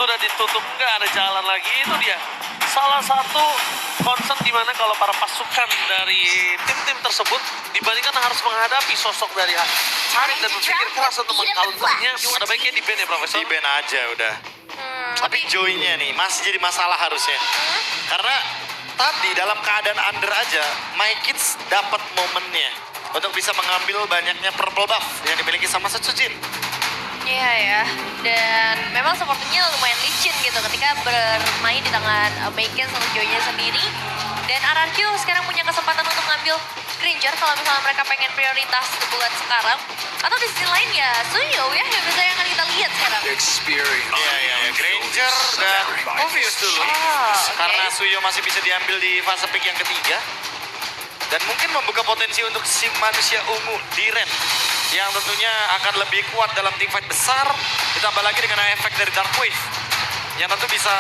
sudah ditutup, nggak ada jalan lagi. Itu dia salah satu concern di mana kalau para pasukan dari tim-tim tersebut dibandingkan harus menghadapi sosok dari Harit dan berpikir keras untuk mengcounternya, ada baiknya di ban ya Profesor. Di ban aja udah. Tapi Joy-nya nih masih jadi masalah harusnya. Karena tadi dalam keadaan under aja, My Kids dapat momennya untuk bisa mengambil banyaknya purple buff yang dimiliki sama Setsujin. Iya ya, dan memang sepertinya lumayan licin gitu ketika bermain di tangan Maikens atau Joy-nya sendiri. Dan RRQ sekarang punya kesempatan untuk ngambil Granger kalau misalnya mereka pengen prioritas buat sekarang. Atau di sisi lain ya Suyo ya yang biasanya akan kita lihat sekarang. Iya, Granger dan Obvious dulu. Karena Suyo masih bisa diambil di fase pick yang ketiga. Dan mungkin membuka potensi untuk si manusia ungu Diren. Yang tentunya akan lebih kuat dalam teamfight besar. Ditambah lagi dengan efek dari Dark Wave. Yang tentu bisa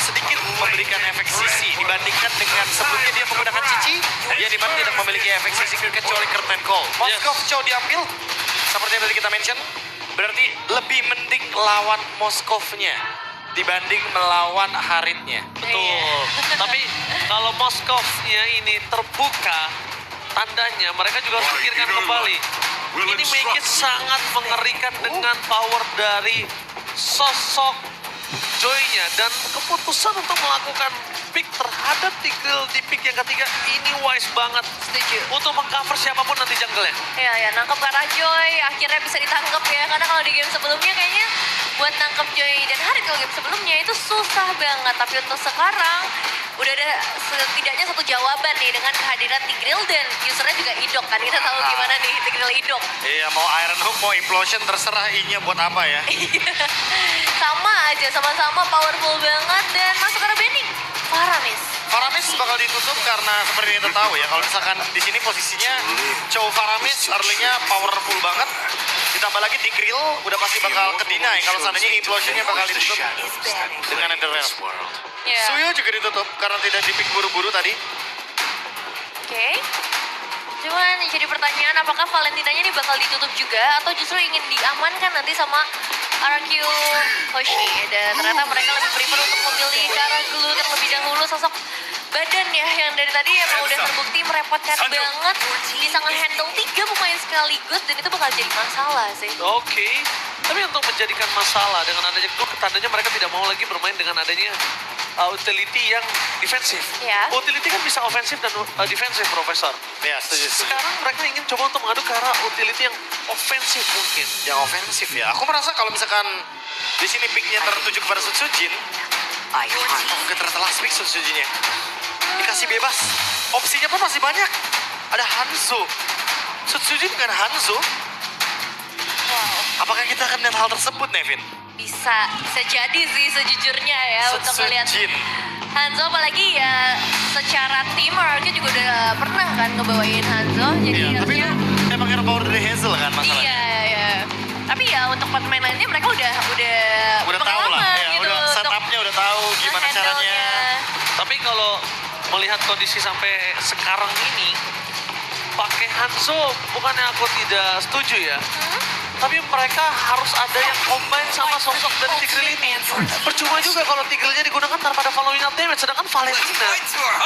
sedikit memberikan efek sisi dibandingkan dengan sebelumnya dia menggunakan Cici. Dia dimana tidak memiliki efek sisi kecuali Curtain Call. Moskov Chow diambil. Seperti yang tadi kita mention. Berarti lebih mending lawan Moskovnya dibanding melawan Haritnya. Betul. Tapi kalau Moskovnya ini terbuka, tandanya mereka juga harus pikirkan kembali. Ini make it sangat mengerikan dengan power dari sosok Joy-nya dan keputusan untuk melakukan pick terhadap Tigreal di pick yang ketiga ini wise banget. Setuju. Untuk mengcover siapapun nanti jungle-nya. Iya ya, nangkep karena Joy akhirnya bisa ditangkap ya. Karena kalau di game sebelumnya kayaknya buat nangkep Joy dan Harit kalau game sebelumnya itu susah banget. Tapi untuk sekarang udah ada setidaknya satu jawaban nih dengan kehadiran Tigreal dan usernya juga idok kan. Kita tahu gimana nih Tigreal idok. Iya, mau Iron Hook, mau Implosion, terserah I-nya buat apa ya. Sama aja, sama-sama powerful banget dan masuk ke bending. Faramis. Faramis bakal ditutup karena seperti yang kita tahu ya. Kalau misalkan di sini posisinya Chow Faramis early-nya powerful banget. Ditambah lagi Tigreal udah pasti bakal ke-deny kalau seandainya Implosion-nya bakal ditutup dengan Netherrealm. Yeah. Suyo juga ditutup karena tidak di-pick buru-buru tadi. Oke. Cuman jadi pertanyaan apakah Valentinanya ini bakal ditutup juga atau justru ingin diamankan nanti sama RQ Hoshi. Dan ternyata mereka lebih prefer untuk memilih ke arah Glue terlebih dahulu, sosok badan ya yang dari tadi emang udah terbukti merepotkan banget. Bisa nge-handle 3 pemain sekaligus dan itu bakal jadi masalah sih. Oke. Tapi untuk menjadikan masalah dengan adanya Glue, tandanya mereka tidak mau lagi bermain dengan adanya utility yang defensif. Ya. Utility kan bisa ofensif dan defensif, Profesor. Ya, setuju. Sekarang mereka ingin coba untuk mengadu ke arah utility yang ofensif mungkin. Yang ofensif ya. Aku merasa kalau misalkan di sini pick-nya tertuju kepada Setsujin. Oke, ternyata last pick Setsujinnya. Dikasih bebas. Opsinya pun masih banyak. Ada Hanzo. Setsujin dengan Hanzo. Wow. Apakah kita akan lihat hal tersebut, Nevin? Bisa jadi sih sejujurnya ya untuk melihat Setsujin. Hanzo, apalagi ya secara tim RQ juga udah pernah kan ngebawain Hanzo. Jadi Iya, tapi harusnya emang hero power dari Hazel kan masalahnya. iya. Tapi ya untuk pemain lainnya mereka udah Udah tahu lah, pengalaman ya, gitu udah untuk setupnya udah tahu gimana handle-nya. caranya. Tapi kalau melihat kondisi sampai sekarang ini, pakai Hanzo bukannya aku tidak setuju ya. Tapi mereka harus ada yang combine sama sosok dari Tigreal ini. Percuma juga kalau Tigrealnya digunakan tanpa ada following up damage. Sedangkan Valentina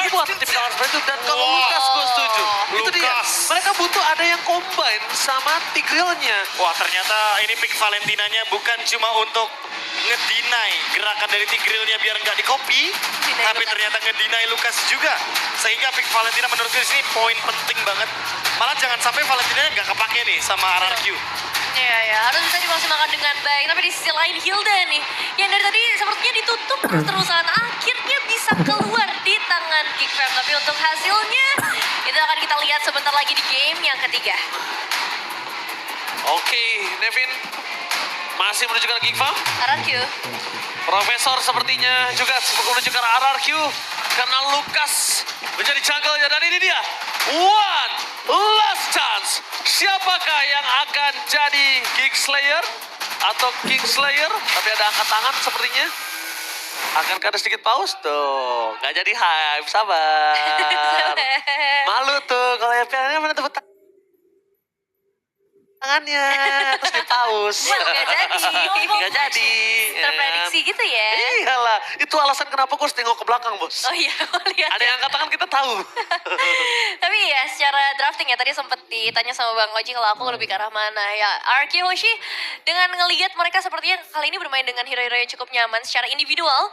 ini buat tipikal seperti itu. Dan kalau Wow. Lucas gue setuju. Itu dia. Lucas. Mereka butuh ada yang combine sama Tigrealnya. Wah, ternyata ini pick Valentinanya bukan cuma untuk ngedinai gerakan dari Tigrealnya biar nggak di-copy, tapi Lucas. ternyata ngedinai Lucas juga. Sehingga pick Valentina menurutku di sini poin penting banget. Malah jangan sampai Valentinanya nggak kepake nih sama RRQ. Ya, harus bisa dimaksimalkan dengan baik. Tapi di sisi lain Hilda nih, yang dari tadi sepertinya ditutup terusan akhirnya bisa keluar di tangan Kickfam. Tapi untuk hasilnya, itu akan kita lihat sebentar lagi di game yang ketiga. Oke, Nevin. Masih menuju ke Gigfam. RRQ. Profesor sepertinya juga menuju ke arah RRQ. Karena Lucas menjadi jungle-nya. Dan ini dia. One last chance. Siapakah yang akan jadi Kingslayer? Atau Kingslayer? Tapi ada angkat tangan sepertinya. Akankah ada sedikit pause? Tuh, nggak jadi hype. Sabar. Malu tuh kalau FPL-nya mana tepuk tangan. tangannya, terus dipaus. Nggak jadi. Nggak jadi. Terprediksi gitu ya. Iyalah, itu alasan kenapa gue harus tengok ke belakang, Bos. Oh iya, lihat. Ada yang angkat tangan kita tahu. Tapi ya secara drafting ya tadi sempat ditanya sama Bang Oji kalau aku lebih ke arah mana ya. Arki Hoshi dengan ngelihat mereka sepertinya kali ini bermain dengan hero-hero yang cukup nyaman secara individual.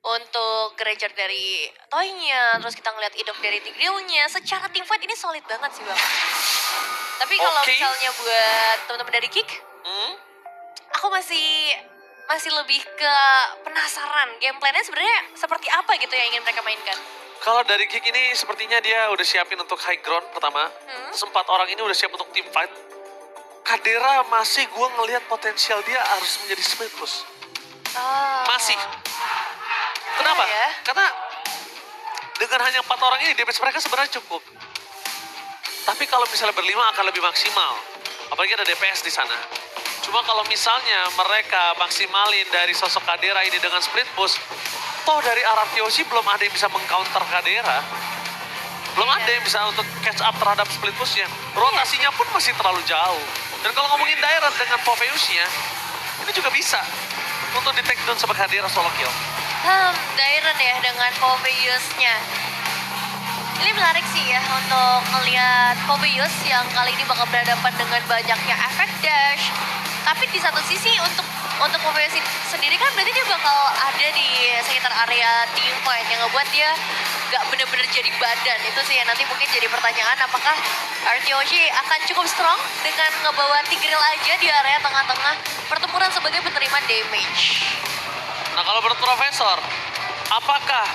Untuk Granger dari Toy-nya, terus kita ngeliat Idok dari Tigreal-nya. Secara team fight ini solid banget sih Bang. Tapi kalau Oke. misalnya buat teman-teman dari Kick, Hmm? aku masih lebih ke penasaran gameplaynya sebenarnya seperti apa gitu yang ingin mereka mainkan. Kalau dari Kick ini sepertinya dia udah siapin untuk high ground pertama. Terus 4 orang ini udah siap untuk team fight. Kadera masih gue ngelihat potensial dia harus menjadi split push. Oh. Masih. Kenapa? Iya ya. Karena dengan hanya 4 orang ini damage mereka sebenarnya cukup. Tapi kalau misalnya berlima akan lebih maksimal. Apalagi ada DPS di sana. Cuma kalau misalnya mereka maksimalin dari sosok Kadera ini dengan split push, toh dari arah Yoshi belum ada yang bisa meng-counter Kadera. Belum ada yang bisa untuk catch up terhadap split pushnya. Rotasinya pun masih terlalu jauh. Dan kalau ngomongin Dairon dengan Poveusnya, ini juga bisa untuk di take down sama Kadera solo kill. Dairon ya dengan Poveus-nya. Ini menarik sih ya untuk ngelihat Poveus yang kali ini bakal berhadapan dengan banyaknya efek dash. Tapi di satu sisi untuk Poveus sendiri kan berarti dia bakal ada di sekitar area team fight yang ngebuat dia gak bener-bener jadi badan. Itu sih yang nanti mungkin jadi pertanyaan apakah Artyoshi akan cukup strong dengan ngebawa Tigreal aja di area tengah-tengah pertempuran sebagai penerima damage. Nah kalau menurut Profesor, apakah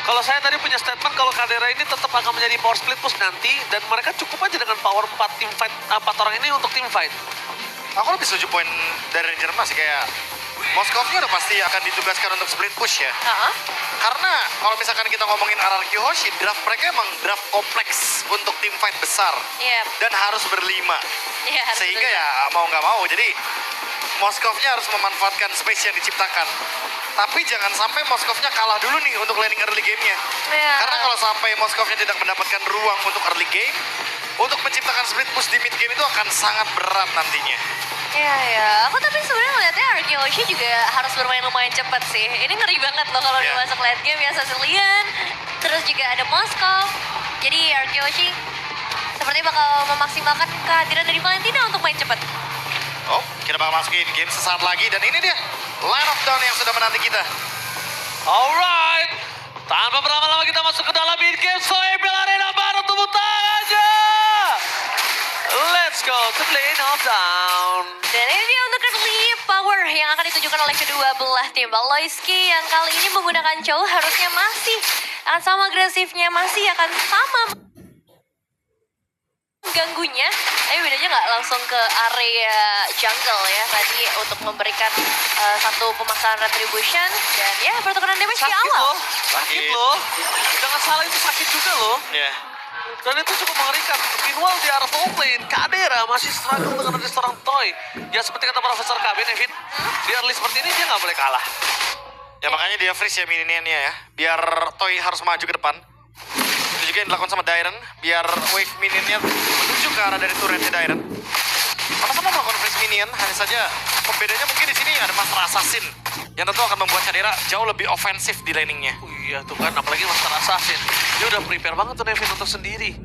kalau saya tadi punya statement kalau Kadera ini tetap akan menjadi power split push nanti dan mereka cukup aja dengan power 4 team fight 4 orang ini untuk team fight. Aku lebih setuju poin dari Ranger masih kayak Moskovnya udah pasti akan ditugaskan untuk split push ya. Karena kalau misalkan kita ngomongin RRQ Hoshi, draft mereka emang draft kompleks untuk tim fight besar. Yep. Dan harus berlima. Iya, harus Sehingga berlima. ya mau nggak mau, jadi Moskovnya harus memanfaatkan space yang diciptakan. Tapi jangan sampai Moskovnya kalah dulu nih untuk landing early game-nya. Iya. Karena kalau sampai Moskovnya tidak mendapatkan ruang untuk early game, untuk menciptakan split push di mid game itu akan sangat berat nantinya. Iya ya, aku tapi sebenarnya ngeliatnya Arkeoshi juga harus bermain lumayan cepat sih. Ini ngeri banget loh kalau Iya. udah masuk late game ya Sicilian, terus juga ada Moskov. Jadi Arkeoshi seperti bakal memaksimalkan kehadiran dari Valentina untuk main cepat. Oh, kita bakal masukin game sesaat lagi dan ini dia line of down yang sudah menanti kita. Alright, tanpa berlama-lama kita masuk ke dalam mid game. So Ebel Arena baru tepuk tangannya. Let's go to lane of down. Dan ini dia untuk early power yang akan ditunjukkan oleh kedua belah tim. Loiski yang kali ini menggunakan Chow harusnya masih akan sama agresifnya, masih akan sama mengganggunya. Tapi bedanya nggak langsung ke area jungle ya tadi untuk memberikan satu pemaksaan retribution. Dan ya pertukaran damage di Sakit awal. loh, sakit loh. Jangan salah itu sakit juga loh. Ya. Dan itu cukup mengerikan. Meanwhile di arah top lane, Kadera masih struggle dengan ada seorang Toy. Ya seperti kata Profesor KB, Nevin, di early seperti ini dia nggak boleh kalah. Ya makanya dia freeze ya minionnya ya. Biar Toy harus maju ke depan. Itu juga yang dilakukan sama Dairon. Biar wave minionnya menuju ke arah dari turretnya Dairon. Sama-sama melakukan freeze minion. Hanya saja pembedanya mungkin di sini ada Master Assassin. Yang tentu akan membuat Kadera jauh lebih ofensif di laningnya. Oh iya tuh kan, apalagi Master Assassin. Dia udah prepare banget tuh Nevin untuk sendiri.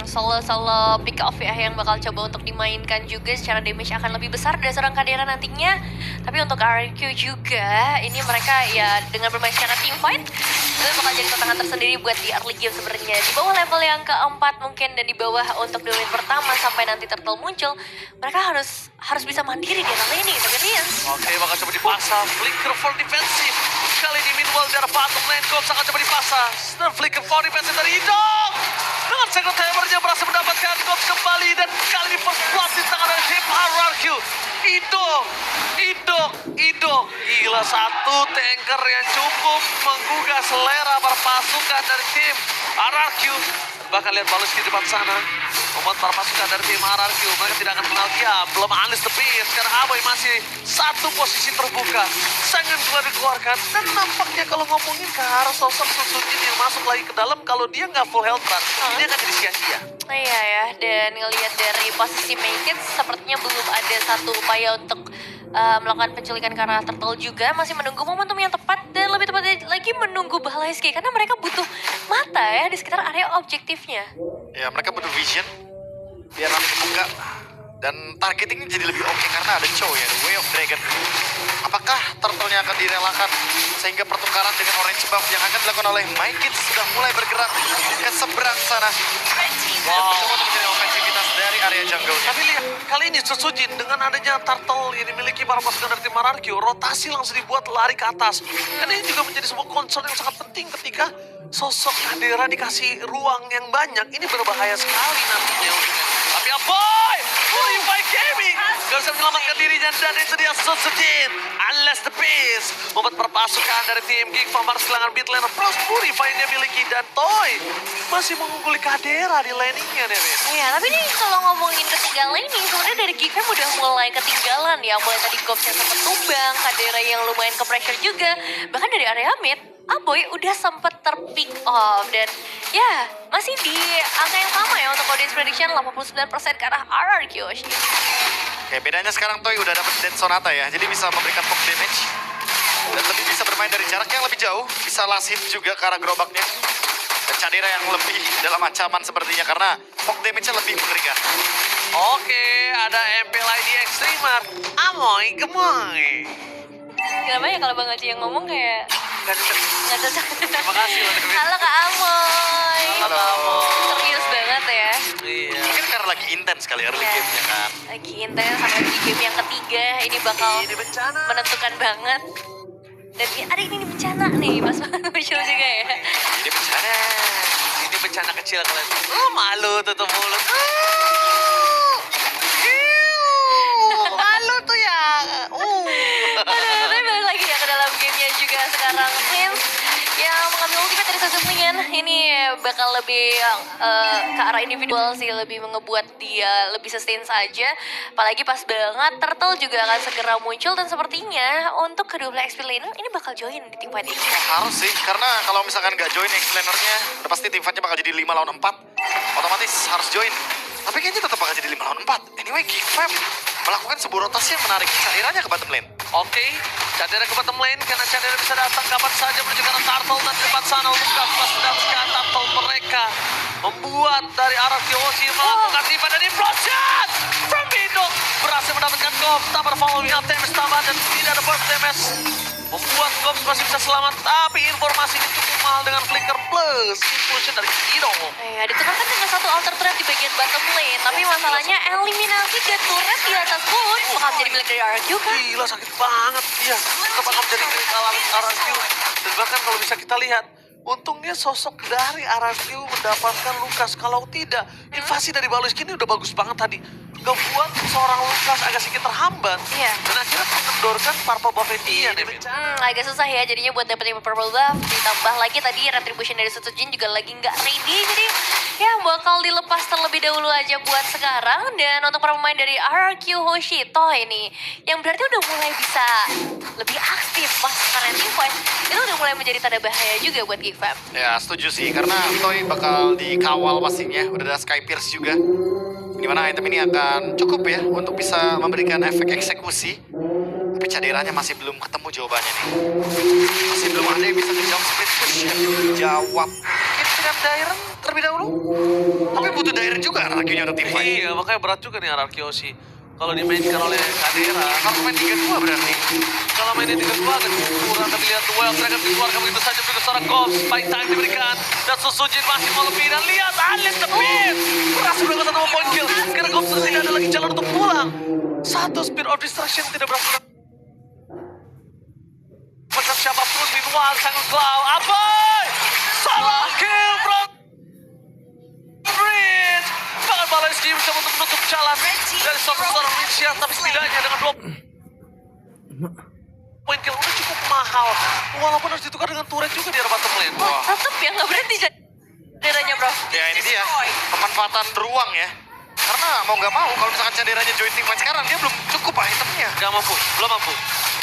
Solo pick off ya yang bakal coba untuk dimainkan juga secara damage akan lebih besar dari seorang Kadera nantinya. Tapi untuk RQ juga ini mereka ya dengan bermain secara team fight itu bakal jadi tantangan tersendiri buat di early game sebenarnya. Di bawah level yang keempat mungkin dan di bawah untuk di lane pertama sampai nanti turtle muncul, mereka harus bisa mandiri di arah lane tapi Lians. Oke, bakal coba dipasang. Flicker for defensif. Kali ini meanwhile di arah bottom lane, Cops akan coba dipasang. Dan flicker for defensif dari Idong. Dengan Secret Hammer-nya berhasil mendapatkan Cops kembali. Dan kali ini first blood di tangan dari tim RRQ. Idong. Gila, satu tanker yang cukup menggugah selera para pasukan dari tim RRQ. Bahkan lihat balus di depan sana. membuat para pasukan dari tim RRQ. Mereka tidak akan kenal dia. Belum Unleash the Beast karena Aboy masih satu posisi terbuka. Sangat keluar dikeluarkan. Dan nampaknya kalau ngomongin ke arah sosok Susujin yang masuk lagi ke dalam, kalau dia nggak full health run, ini akan jadi sia-sia. Iya ya, dan ngelihat dari posisi Maykit sepertinya belum ada satu upaya untuk melakukan penculikan ke arah Turtle juga. Masih menunggu momentum yang tepat dan lebih tepatnya lagi menunggu Balaiski. Karena mereka butuh mata ya di sekitar area objektifnya. Ya, mereka butuh vision biar nanti kebuka. Dan targetingnya jadi lebih oke karena ada Chow ya, The Way of Dragon. Apakah Turtle-nya akan direlakan sehingga pertukaran dengan Orange Buff yang akan dilakukan oleh Maykit sudah mulai bergerak ke seberang sana. Dan mencoba untuk mencari ofensivitas dari area jungle-nya. Tapi lihat, kali ini Susujin dengan adanya Turtle yang dimiliki para pasukan dari tim RRQ, rotasi langsung dibuat lari ke atas. Dan ini juga menjadi sebuah concern yang sangat penting ketika sosok Kadera dikasih ruang yang banyak. Ini berbahaya sekali nantinya. Tapi Aboy, Purify Gaming gak bisa menyelamatkan dirinya, dan itu dia Susujin. Unleash the Beast membuat perpasukan dari tim Geek Farm harus kehilangan mid lane plus Purify yang dia miliki, dan Toy masih mengungguli Kadera di laningnya deh, Ben. Iya, tapi nih kalau ngomongin ketinggalan ini, sebenarnya dari Geek Farm udah mulai ketinggalan ya. Mulai tadi Gops yang sempat tumbang, Kadera yang lumayan ke pressure juga. Bahkan dari area mid, Aboy udah sempet terpick off. Dan ya, masih di angka yang sama ya untuk audience prediction 89% ke arah RRQ. Oke, bedanya sekarang Toy udah dapat Dead Sonata ya, jadi bisa memberikan poke damage. Dan lebih bisa bermain dari jarak yang lebih jauh, bisa last hit juga ke arah gerobaknya. Dan Kadera yang lebih dalam ancaman sepertinya karena poke damage-nya lebih mengerikan. Oke, ada MP Lady Extremer. Amoy, gemoy. Kenapa ya kalau Bang Aci yang ngomong kayak nggak cocok. Terima kasih loh. Halo Kak Amoy. Halo. Serius banget ya. Iya. Mungkin karena lagi intens kali early Iya. game-nya kan. Lagi intens sama di game yang ketiga. Ini bakal Ini bencana. menentukan banget. Dan ada ini bencana nih, Mas Muncul juga ya. Ini bencana. Ini bencana kecil kalian. Oh, malu tutup mulut. Malu tuh ya. Aduh, tapi balik lagi ya ke dalam gamenya juga sekarang. Prince yang mengambil ultimate dari Susujin. Ini bakal lebih ke arah individual sih, lebih ngebuat dia lebih sustain saja. Apalagi pas banget Turtle juga akan segera muncul, dan sepertinya untuk kedua belah XP laner ini bakal join di team fight ini. Harus sih, karena kalau misalkan nggak join explainer-nya, udah pasti tim fight-nya bakal jadi 5 lawan 4. Otomatis harus join. Tapi kayaknya tetap bakal jadi 5 lawan 4. Anyway, Geek Fam melakukan sebuah rotasi yang menarik Cadiranya ke bottom lane. Oke, Cadera ke bottom lane karena Cadera bisa datang kapan saja menuju ke arah Turtle, dan di depan sana Lukas pas mendapatkan Turtle mereka membuat dari arah Kyoshi melakukan tiba dan implosion from Bindok berhasil mendapatkan Gops tanpa following up damage tambahan dan tidak ada burst damage, membuat Gops masih bisa selamat. Tapi informasi ini cukup mahal dengan flicker plus implosion dari Kido. Ya, ditukarkan dengan satu alter threat di bagian bottom lane. Tapi masalahnya eliminasi dan turret di atas pun bakal menjadi milik dari RRQ kan? Gila, sakit banget. Iya, kita bakal menjadi milik RRQ. Dan bahkan kalau bisa kita lihat, untungnya sosok dari RRQ mendapatkan Lukas. Kalau tidak, invasi dari Balaiski ini udah bagus banget tadi. Ngebuat seorang Lukas agak sedikit terhambat. Iya. Dan akhirnya mengendorkan purple buff-nya dia nih. Agak susah ya jadinya buat dapetin purple buff. Ditambah lagi tadi retribution dari Susujin juga lagi nggak ready. Jadi ya bakal dilepas terlebih dahulu aja buat sekarang. Dan untuk para pemain dari RRQ Hoshito ini, yang berarti udah mulai bisa lebih aktif pas karen team fight, itu udah mulai menjadi tanda bahaya juga buat Geek Fam. Ya, setuju sih, karena Toy bakal dikawal pastinya. Udah ada Sky Pierce juga. Dimana item ini akan cukup ya untuk bisa memberikan efek eksekusi. Tapi Cadiranya masih belum ketemu jawabannya nih. Masih belum ada yang bisa menjawab split push yang dijawab. Mungkin dengan Dairen terlebih dahulu. Tapi butuh Dairen juga RRQ-nya untuk tim fight. Iya, makanya berat juga nih RRQ sih. Kalau dimainkan oleh Kadera, Harus main 3-2 berarti. kalau mainnya 3-2 agak kurang, tapi lihat duel Dragon dikeluarkan begitu saja begitu seorang Gops, fight time diberikan, dan Susujin masih mau lebih, dan lihat Unleash the Beast berhasil melakukan sama point kill, karena Gops tidak ada lagi jalan untuk pulang. Satu Spear of Destruction tidak berhasil macam siapapun. Meanwhile, Sangat Cloud, Aboy! Solo kill from Bridge! Bahkan Balaiski bisa untuk menutup jalan dari seorang Rincia, tapi setidaknya dengan 2 poin kill udah cukup mahal. Walaupun harus ditukar dengan turret juga di arah bottom lane. Wah. Tetep ya nggak berhenti Cadiranya bro. Ya ini dia, pemanfaatan ruang ya. Karena mau nggak mau, kalau misalkan caderanya join teamfight sekarang, dia belum cukup itemnya. Gak mampu, belum mampu.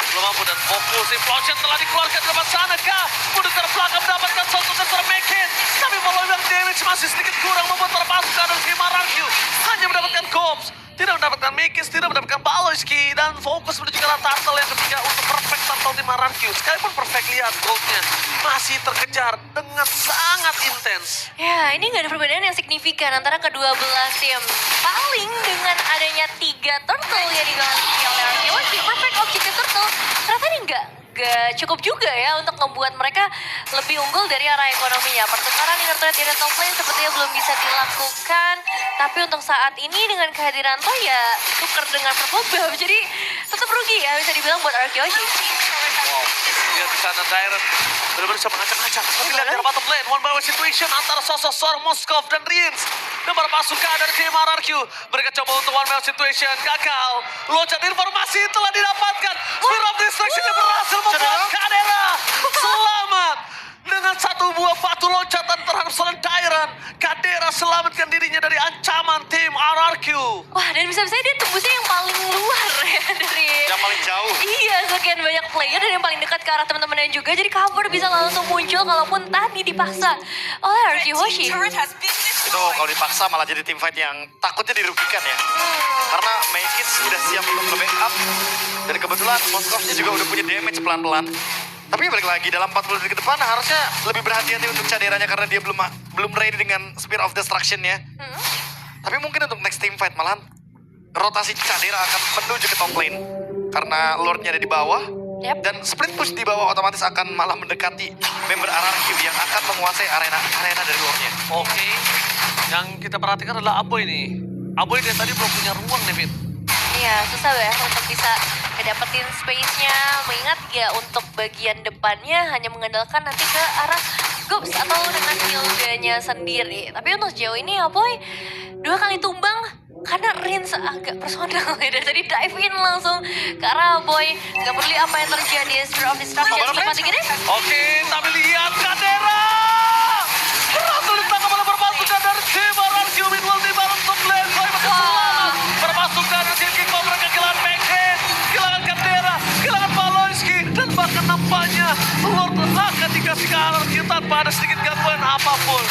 Belum mampu dan fokus. Implosion telah dikeluarkan ke depan sana kah? Mundur ke belakang mendapatkan satu counter Mekin. Tapi volume damage masih sedikit kurang membuat terpasukan dari tim RRQ. Hanya mendapatkan Cops. Tidak mendapatkan Mikis, tidak mendapatkan Baloyski. Dan fokus menuju ke arah turtle yang ketiga untuk perfect turtle tim RRQ. Sekalipun perfect, lihat goldnya masih terkejar dengan sangat intens. Ya, ini nggak ada perbedaan yang signifikan antara kedua belah tim. Paling dengan adanya 3 turtle yang dimiliki oleh Arkeologi, perfect objective turtle, ternyata ini nggak cukup juga ya untuk membuat mereka lebih unggul dari arah ekonominya. Pertukaran inner turret di top lane sepertinya belum bisa dilakukan. Tapi untuk saat ini dengan kehadiran Toy ya tuker dengan purple buff. Jadi tetap rugi ya bisa dibilang buat Arkeologi. Lihat di sana Dairen benar-benar bisa mengacak-acak. Tapi lihat di bottom lane, one by one situation antara sosok Sor, Moskov dan Rins. Dan para pasukan dari tim RRQ. Mereka coba untuk one by one situation, gagal. Loncat informasi telah didapatkan. Spear of Destruction yang berhasil membuat Kadera selamat. Dengan satu buah batu loncatan terhadap seorang Dairen. Kadera selamatkan dirinya dari ancaman tim RRQ. Wah, dan bisa-bisa dia tembusnya yang paling luar ya dari... Yang paling jauh. Iya, sekian banyak player dan yang paling dekat ke arah teman-temannya juga. Jadi cover bisa langsung muncul kalaupun tadi dipaksa oleh RRQ Hoshi. Itu kalau dipaksa malah jadi teamfight yang takutnya dirugikan ya. Karena Maykit sudah siap untuk nge-backup. Dan kebetulan Moskovnya juga udah punya damage pelan-pelan. Tapi balik lagi dalam 40 detik ke depan harusnya lebih berhati-hati untuk caderanya karena dia belum ready dengan Spear of Destruction-nya. Tapi mungkin untuk next team fight malahan rotasi cadera akan menuju ke top lane. Karena Lord-nya ada di bawah. Yep. Dan split push di bawah otomatis akan malah mendekati member RRQ yang akan menguasai arena dari Lord-nya. Oke, yang kita perhatikan adalah Aboy nih. Aboy dari tadi belum punya ruang nih, Fit. Iya, susah ya untuk bisa ngedapetin space-nya. Mengingat ya untuk bagian depannya hanya mengandalkan nanti ke arah Gops atau dengan Hilda-nya sendiri. Tapi untuk sejauh ini ya boy, 2 kali tumbang karena Rins agak personal ya. Dari tadi dive in langsung ke arah boy. Gak peduli apa yang terjadi, Spear of Destruction secepat ini. Oke, tapi lihat Kadera berhasil ditangkap oleh perpasukan dari tim RRQ. Meanwhile di bawah top lane, Boy masih selamat. Perpasukan dari tim King Cobra kehilangan Mekin, kehilangan Kadera, kehilangan Baloyski, dan bahkan nampaknya Lord akan dikasih ke RRQ tanpa ada sedikit gangguan apapun.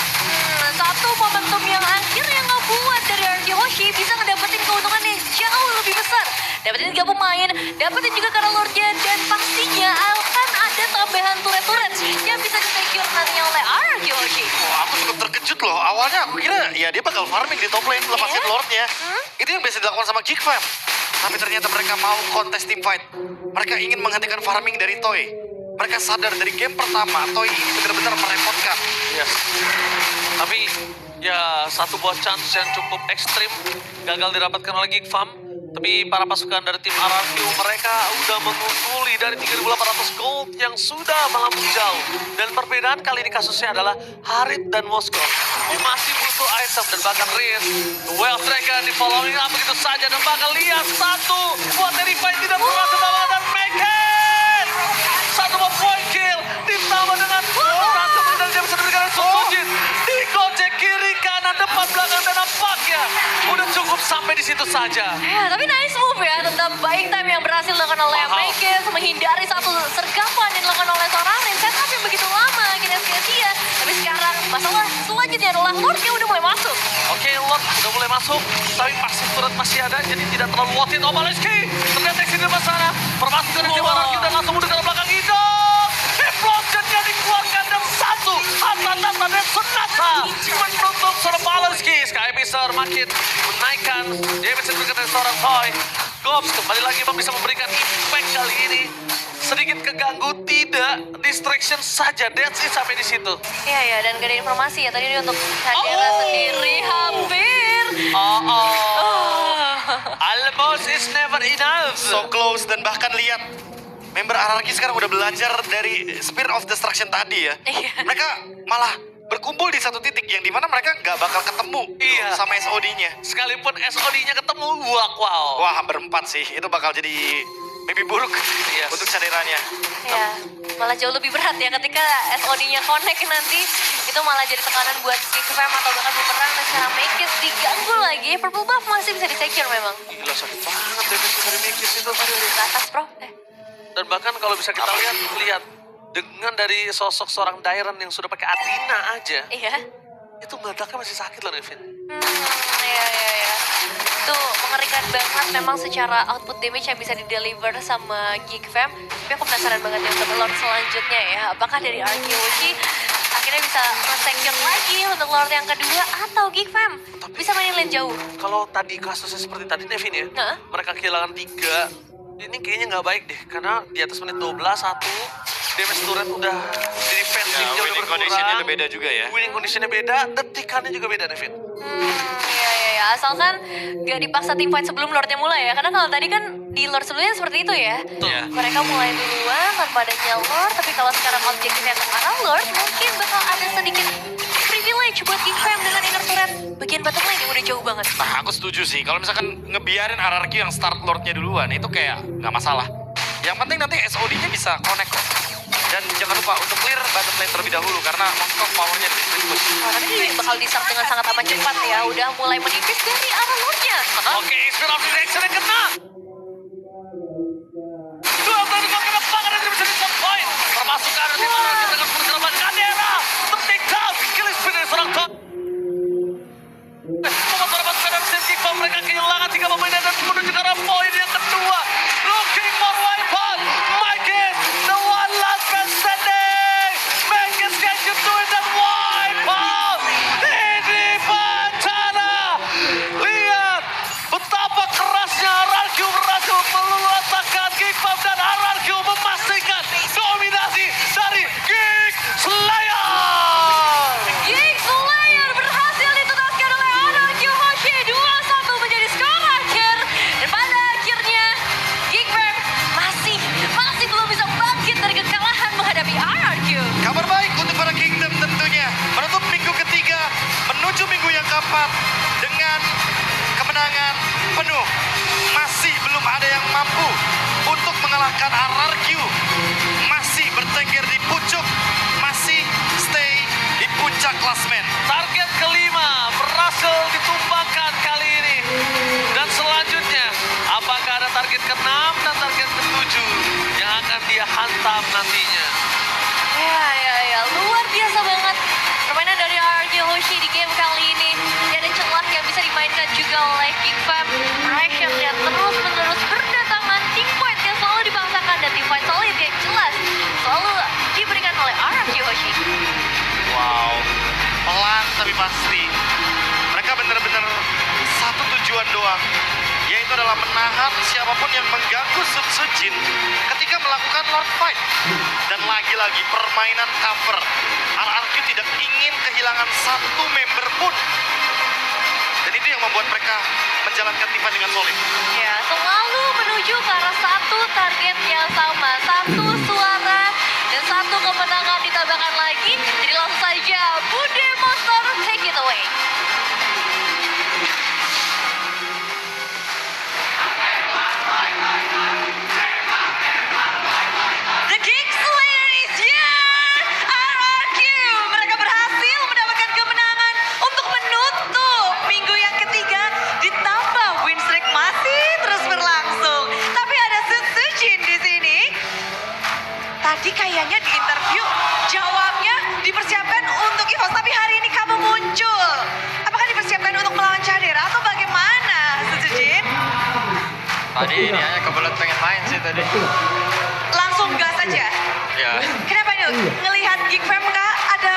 Satu momentum yang akhirnya ngebuat dari RRQ Hoshi bisa ngedapetin keuntungan yang jauh lebih besar. Dapetin 3 pemain, dapetin juga karena Lord-nya, dan pastinya akan ada tambahan turret-turret yang bisa di-secure nantinya oleh RRQ Hoshi. Wah, aku cukup terkejut loh. Awalnya aku kira ya dia bakal farming di top lane lepasin Iya? Lord-nya. Itu yang biasa dilakukan sama Geek Fam. Tapi ternyata mereka mau kontes team fight. Mereka ingin menghentikan farming dari Toy. Mereka sadar dari game pertama Toy ini benar-benar merepotkan. Yes. Tapi ya satu buah chance yang cukup ekstrim gagal didapatkan oleh Geek Farm. Tapi para pasukan dari tim RRQ mereka udah mengungguli dari 3.800 gold yang sudah melambung jauh. Dan perbedaan kali ini kasusnya adalah Harit dan Moskov. Masih butuh item dan bahkan Riz. Well Dragon di following up begitu saja dan bahkan lihat satu buat Terrify tidak berhasil melawan dan Mekin. Satu buah point kill ditambah dengan berhasil dan dia bisa diberikan Sujin. Digojek kiri kanan depan belakang dan nampaknya udah cukup sampai di situ saja. Ya, tapi nice move ya tentang buying time yang berhasil dilakukan oleh Mekin, menghindari satu sergapan yang dilakukan oleh seorang Rin. Setup yang begitu lama akhirnya sia-sia. Tapi sekarang masalah selanjutnya adalah Lord-nya udah mulai masuk. Oke, Lord udah mulai masuk, tapi pasif turret masih ada, jadi tidak terlalu worth it. Baloyski terdeteksi di depan sana, permasukan dari tim RRQ dan langsung mundur ke belakang hidung. Implosion-nya dikeluarkan dan satu Atatata dan Sonata menutup seorang Baloyski. Sky Miser makin menaikkan damage yang diberikan dari seorang Toy. Gops kembali lagi bisa memberikan impact kali ini. Sedikit keganggu, tidak distraction saja. That's it sampai di situ. Iya ya, dan gak ada informasi ya tadi ini untuk Kadera sendiri hampir. Almost is never enough. So close dan bahkan lihat member RRQ sekarang udah belajar dari Spear of Destruction tadi ya. Iya. Mereka malah berkumpul di satu titik yang dimana mereka nggak bakal ketemu Iya. sama SOD-nya. Sekalipun SOD-nya ketemu, wow. Wah, hampir 4 sih. Itu bakal jadi mimpi buruk Yes. untuk Caderanya. Ya, malah jauh lebih berat ya ketika SOD-nya connect nanti. Itu malah jadi tekanan buat Geek Fam atau bahkan Bumerang. Dan sekarang Mekis diganggu lagi. Purple Buff masih bisa di-secure memang. Gila sakit banget damage dari Mekis itu. Ke atas, bro. Dan bahkan kalau bisa kita lihat dengan dari sosok seorang Dairon yang sudah pakai Athena aja, Iya. itu meledaknya masih sakit loh Nevin. Iya. Itu mengerikan banget memang secara output damage yang bisa di-deliver sama Geek Fam. Tapi aku penasaran banget ya untuk Lord selanjutnya ya. Apakah dari Arkeology akhirnya bisa nge-secure lagi untuk Lord yang kedua atau Geek Fam bisa mainin lane jauh? Kalau tadi kasusnya seperti tadi Nevin ya, Hah? mereka kehilangan 3. Ini kayaknya nggak baik deh, karena di atas menit 12, 1, damage turret udah di defensing Ya, jauh winning conditionnya udah beda juga ya. Winning conditionnya beda, detikannya juga beda Nevin. Iya. Asalkan gak dipaksa teamfight sebelum Lordnya mulai ya. Karena kalau tadi kan di Lord sebelumnya seperti itu ya. Iya. Mereka mulai duluan tanpa adanya Lord. Tapi kalau sekarang objektifnya ke arah Lord, mungkin bakal ada sedikit privilege buat Geek Fam dengan inner turret. Bagian bottom lane yang udah jauh banget. Nah, aku setuju sih. Kalau misalkan ngebiarin RRQ yang start Lordnya duluan, itu kayak nggak masalah. Yang penting nanti SOD-nya bisa connect kok. Dan jangan lupa untuk clear bottom lane terlebih dahulu, karena Mongkok powernya di push. Tapi ini bakal di-start dengan sangat amat cepat ya. Udah mulai menipis dari arah Lordnya. Oke, Spirit of Direction yang kena. Dua kali ke depan karena tidak bisa di point. Termasuk ada di mana dengan pergerakan Kadera. Untuk take down. Killing speed dari seorang top. Membuat mendapatkan dari tim Geek Fam. Mereka kehilangan 3 pemain dan menuju ke arah poin yang kedua. Looking for wipeout. Mekis, the one last man standing. Mekis, can you do it and wipeout? Ini bencana. Lihat betapa kerasnya RRQ berhasil meluluaskan Geek Fam dan RRQ memastikan dominasi dari Geek Slayer. Geek Slayer berhasil dituntaskan oleh RRQ Hoshi 2-1 menjadi skor akhir. Dan pada akhirnya Geek Fam masih belum bisa bangkit dari kekalahan menghadapi RRQ. Kabar baik untuk para Kingdom tentunya. Menutup minggu ketiga, menuju minggu yang keempat dengan kemenangan penuh. Masih belum ada yang mampu untuk mengalahkan RRQ. Masih bertengger di pucuk, masih stay di puncak klasmen. Target kelima berhasil ditumbangkan kali ini. Dan selanjutnya, apakah ada target ke-6 dan target ke-7 yang akan dia hantam nantinya? Ya, luar biasa banget permainan dari RRQ Hoshi di game kali ini. Tidak ada celah yang bisa dimainkan juga oleh Geek Fam. Pressure yang terus-menerus berdatangan, team fight yang selalu dibangsakan dan team fight solid yang jelas selalu diberikan oleh RRQ Hoshi. Wow, pelan tapi pasti. Mereka benar-benar satu tujuan doang, yaitu adalah menahan siapapun yang mengganggu Sun Sujin ketika melakukan Lord Fight. Dan lagi-lagi permainan cover. RRQ tidak ingin kehilangan satu member pun. Dan itu yang membuat mereka menjalankan tim fight dengan solid. Ya, selalu menuju ke arah satu target yang sama, satu suara dan satu kemenangan ditambahkan lagi. Jadi langsung saja Bude Monster take it away. The Geek Slayer is here! RRQ! Mereka berhasil mendapatkan kemenangan untuk menutup minggu yang ketiga. Ditambah win streak masih terus berlangsung. Tapi ada Sun Sujin di sini. Tadi kayaknya di interview jawabnya dipersiapkan untuk EVOS. Tapi hari ini kamu muncul. Apakah dipersiapkan untuk melawan Cadera atau bagaimana Sun Sujin? Tadi ini hanya kebelet pengen main sih tadi. Langsung gas aja. Ya, Kenapa nih? Ngelihat Geek Fam kah ada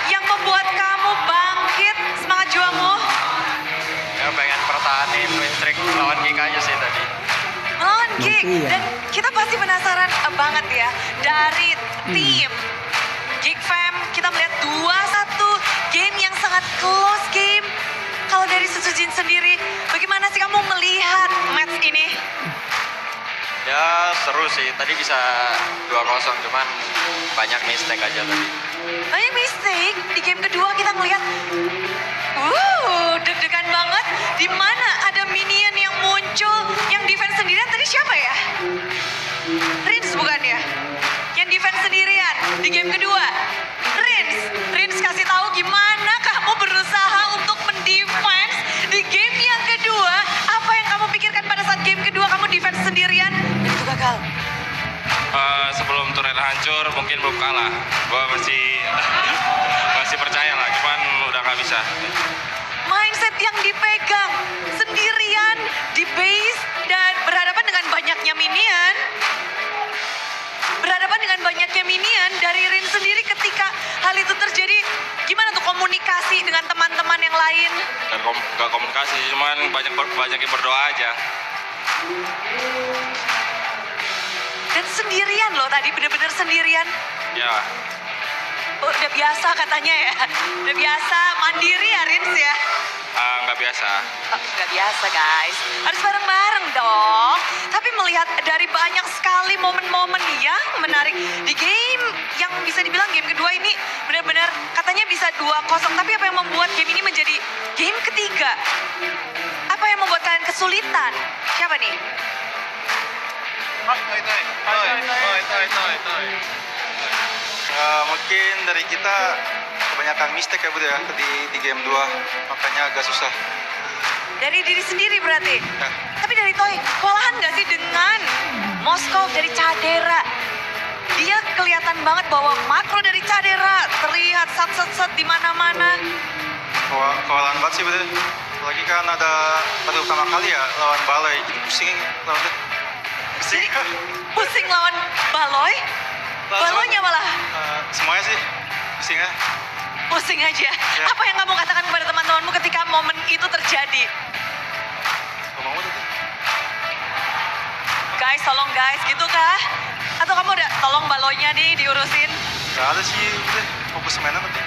yang membuat kamu bangkit semangat juangmu? ya pengen pertahanin win streak lawan Geek aja sih tadi. Melawan Geek. Dan kita pasti penasaran banget ya dari tim Geek Fam. Kita melihat 2-1 game yang sangat close game. Kalau dari Sujin sendiri, bagaimana sih kamu melihat match ini? Ya seru sih, tadi bisa 2-0 cuman banyak mistake aja tadi. Banyak mistake di game kedua kita ngelihat deg-degan banget di mana ada minion yang muncul muncul yang defense sendirian tadi siapa ya? Rins bukan ya? Yang defense sendirian di game kedua. Rins kasih tahu gimana kamu berusaha untuk mendefense di game yang kedua. Apa yang kamu pikirkan pada saat game kedua kamu defense sendirian dan itu gagal? Sebelum turret hancur mungkin belum kalah. Gua masih percaya lah, cuman udah nggak bisa. Mindset yang dipegang sendirian di base dan berhadapan dengan banyaknya minion. Berhadapan dengan banyaknya minion dari Rin sendiri ketika hal itu terjadi. Gimana tuh komunikasi dengan teman-teman yang lain? Dan nggak komunikasi, cuman banyak yang berdoa aja. Dan sendirian loh tadi, bener-bener sendirian. Ya, Oh, udah biasa katanya ya. Udah biasa mandiri ya Rins ya. nggak biasa. Oh, nggak biasa guys. Harus bareng-bareng dong. Tapi melihat dari banyak sekali momen-momen yang menarik di game yang bisa dibilang game kedua ini benar-benar katanya bisa 2-0. Tapi apa yang membuat game ini menjadi game ketiga? Apa yang membuat kalian kesulitan? Siapa nih? Mungkin dari kita kebanyakan mistake ya Bud ya di game 2, makanya agak susah. Dari diri sendiri berarti? Ya. Tapi dari Toy, kewalahan gak sih dengan Moskov dari Cadera? Dia kelihatan banget bahwa makro dari Cadera terlihat set di mana-mana. Kewalahan banget sih Bud ya. Apalagi kan baru pertama kali ya lawan Balai, jadi pusing lawan dia. Pusing. Pusing lawan Baloy? Baloynya malah Semuanya sih pusing ya. pusing aja. Ya. Apa yang kamu katakan kepada teman-temanmu ketika momen itu terjadi? Ngomong tadi. Guys, tolong guys, gitu kah? Atau kamu udah tolong Baloynya nih diurusin? Gak ada sih Bud ya. Fokus mainan nanti.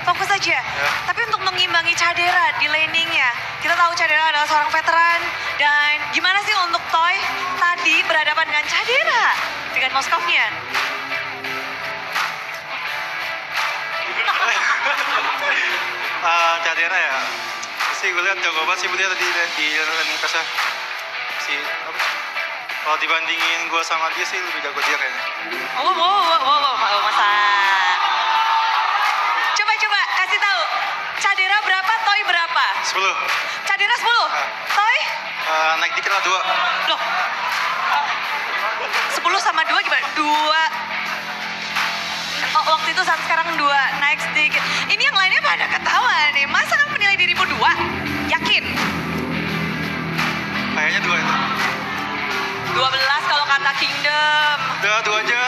Fokus aja. Ya. Tapi untuk mengimbangi Cadera di laningnya, kita tahu Cadera adalah seorang veteran. Dan gimana sih untuk Toy tadi berhadapan dengan Cadera? Dengan Moskovnya? Cadera ya. Sih gue lihat jago banget sih Bud ya tadi di running pass-nya. Kalau dibandingin gue sama dia sih lebih jago dia kayaknya. Masa. Coba kasih tahu. Cadera berapa, Toy berapa? 10. Cadera 10. Toy? Naik dikit lah 2. Loh. 10 sama 2 gimana? 2. Oh, waktu itu saat sekarang 2. Naik sedikit. Ini yang lainnya pada ketawa nih. Masa kan menilai dirimu 2? Yakin? Kayaknya 2 itu. 12 kalau kata Kingdom. Udah 2 aja.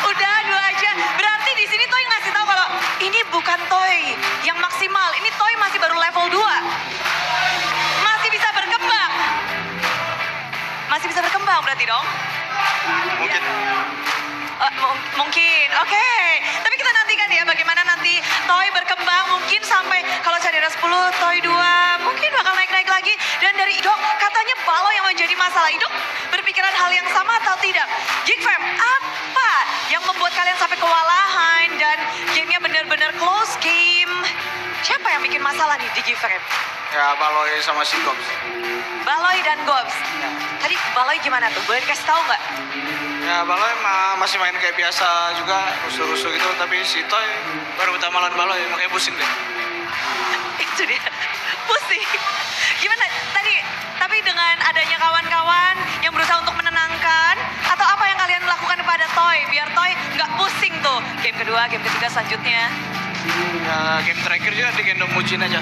Udah 2 aja. Berarti di sini Toy ngasih tahu kalau ini bukan Toy yang maksimal. Ini Toy masih baru level 2. Masih bisa berkembang. Masih bisa berkembang berarti dong? Mungkin. Mungkin, oke. Tapi kita nantikan ya bagaimana nanti Toy berkembang. Mungkin sampai kalau Cadera 10, Toy 2, mungkin bakal naik-naik lagi. Dan dari Idok, katanya Balo yang menjadi masalah. Idok berpikiran hal yang sama atau tidak? Geek Fam, apa yang membuat kalian sampai kewalahan dan gamenya benar-benar close game? Siapa yang bikin masalah nih di Geek Fam? Ya Baloy sama si Gobs. Baloy dan Gobs. Tadi Baloy gimana tuh? Boleh dikasih tahu nggak? Ya Baloy masih main kayak biasa juga, rusuh-rusuh gitu. Tapi si Toy baru pertama lawan Baloy, makanya pusing deh. Itu dia, pusing. Gimana tadi? Tapi dengan adanya kawan-kawan yang berusaha untuk menenangkan, atau apa yang kalian lakukan kepada Toy biar Toy nggak pusing tuh game kedua, game ketiga selanjutnya? Ya game terakhir juga digendong Mujin aja.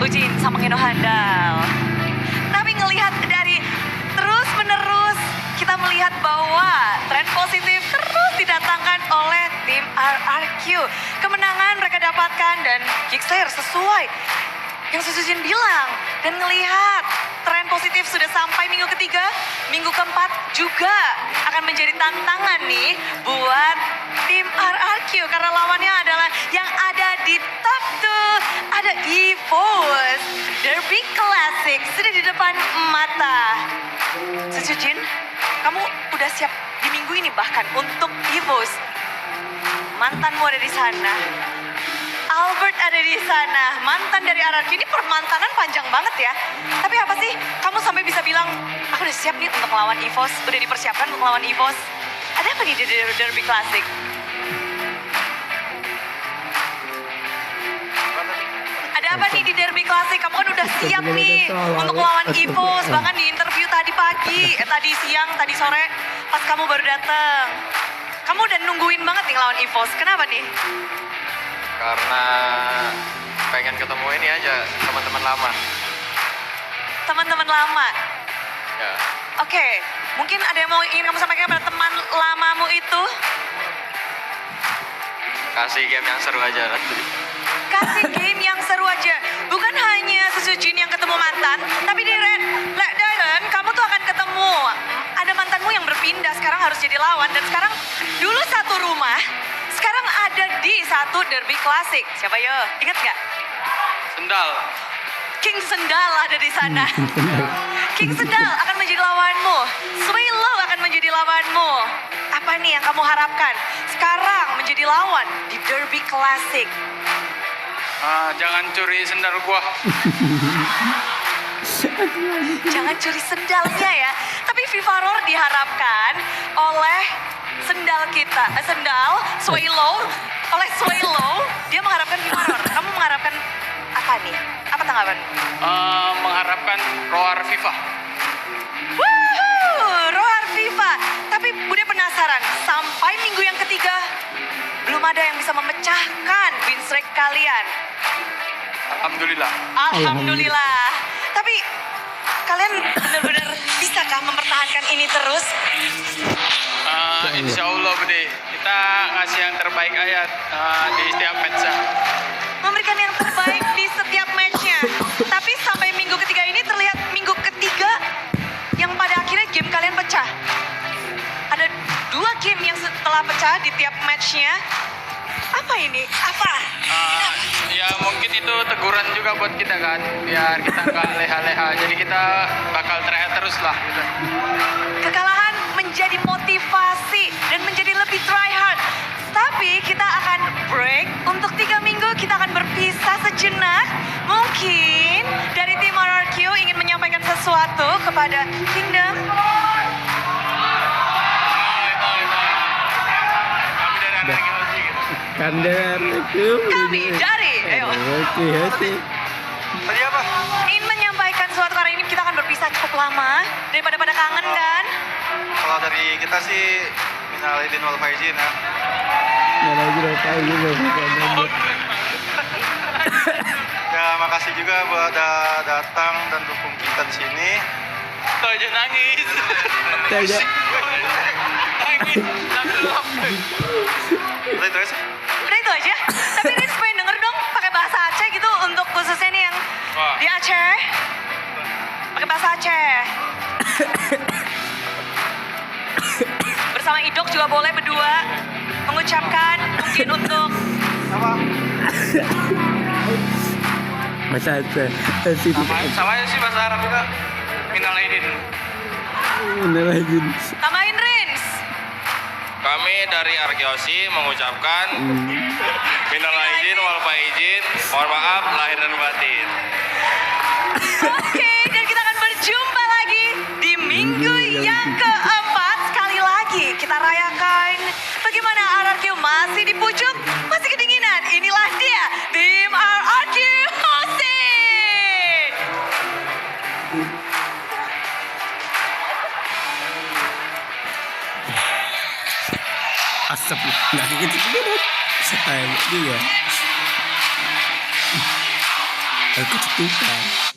Ujin sama Ngeno handal. Tapi ngelihat dari terus-menerus kita melihat bahwa tren positif terus didatangkan oleh tim RRQ. Kemenangan mereka dapatkan dan Kickslayer sesuai yang Susujin bilang. Dan ngelihat tren positif sudah sampai minggu ketiga, minggu keempat juga akan menjadi tantangan nih buat tim RRQ. Karena lawannya adalah yang ada di top 2, ada EVOS. Derby Classic sudah di depan mata. Susujin, kamu udah siap di minggu ini bahkan untuk EVOS. Mantanmu ada di sana. Albert ada di sana, mantan dari RRQ. Ini permantanan panjang banget ya. Tapi apa sih, kamu sampai bisa bilang, aku udah siap nih untuk melawan EVOS, udah dipersiapkan untuk melawan EVOS. Ada apa nih di Derby Classic? Ada apa nih di Derby Classic? Kamu kan udah siap nih untuk melawan EVOS. Bahkan di interview tadi pagi, tadi siang, tadi sore, pas kamu baru datang. Kamu udah nungguin banget nih lawan EVOS. Kenapa nih? Karena pengen ketemu ini aja teman-teman lama. Teman-teman lama. Ya. Oke, mungkin ada yang mau ingin kamu sampaikan kepada teman lamamu itu? Kasih game yang seru aja nanti. Kasih game yang seru aja. Bukan hanya Sesujin yang ketemu mantan, tapi di Red Diamond kamu tuh akan ketemu. Ada mantanmu yang berpindah, sekarang harus jadi lawan. Dan sekarang dulu satu rumah, sekarang ada di satu Derby Classic. Siapa yo? Ingat nggak? Sendal. King Sendal ada di sana. King Sendal akan menjadi lawanmu. Swilo akan menjadi lawanmu. Apa nih yang kamu harapkan sekarang menjadi lawan di Derby Classic? Jangan curi sendal gua. Jangan curi sendalnya ya. Tapi FIFA Roar diharapkan oleh sendal kita, sendal Swilo, oleh Swilo, dia mengharapkan FIFA Roar. Kamu mengharapkan apa nih? Apa tanggapan? Mengharapkan Roar FIFA. Wuhu, Roar FIFA. Tapi Bude penasaran, sampai minggu yang ketiga belum ada yang bisa memecahkan win streak kalian. Alhamdulillah. Alhamdulillah. Tapi kalian benar-benar bisakah mempertahankan ini terus? Insya Allah Bude, kita ngasih yang terbaik ayat di setiap match. Memberikan yang terbaik di setiap matchnya. Tapi sampai minggu ketiga ini terlihat minggu ketiga yang pada akhirnya game kalian pecah. Ada 2 game yang setelah pecah di tiap matchnya. Apa ini? Apa? Ya mungkin itu teguran juga buat kita kan, biar kita nggak leha-leha. Jadi kita bakal try terus lah. Gitu. Kekalahan menjadi motivasi dan menjadi lebih try hard. Tapi kita akan break untuk 3 minggu. Kita akan berpisah sejenak. Mungkin dari tim RRQ ingin menyampaikan sesuatu kepada Kingdom. Kandar itu. Kami dari, ayo. Oke. Tadi apa? Ingin menyampaikan sesuatu karena ini kita akan berpisah cukup lama. Daripada pada kangen kan? Kalau dari kita sih minal aidin wal faizin ya. Nah, lagi apa ini? Ya makasih juga buat datang dan dukung kita di sini. Tuh aja nangis. Tidak. Udah itu aja. Udah itu aja. Tapi Rins pengen denger dong pakai bahasa Aceh gitu untuk khususnya nih yang di Aceh. Pakai bahasa Aceh. Bersama Idok juga boleh berdua mengucapkan mungkin untuk Masa ada. Sama aja sih bahasa Arab juga. Minal aidin. Ini lagi. tambahin Rins. Kami dari Arkeosi mengucapkan minal aidin wal faizin, mohon maaf lahir dan batin. Oke, dan kita akan berjumpa lagi di minggu yang keempat. Sekali lagi kita rayakan bagaimana RRQ masih di pucuk, masih kedinginan. Inilah dia, tim RRQ Hosin. Asap. Nggak gitu juga dong. Ayo juga. Aku ketutupan.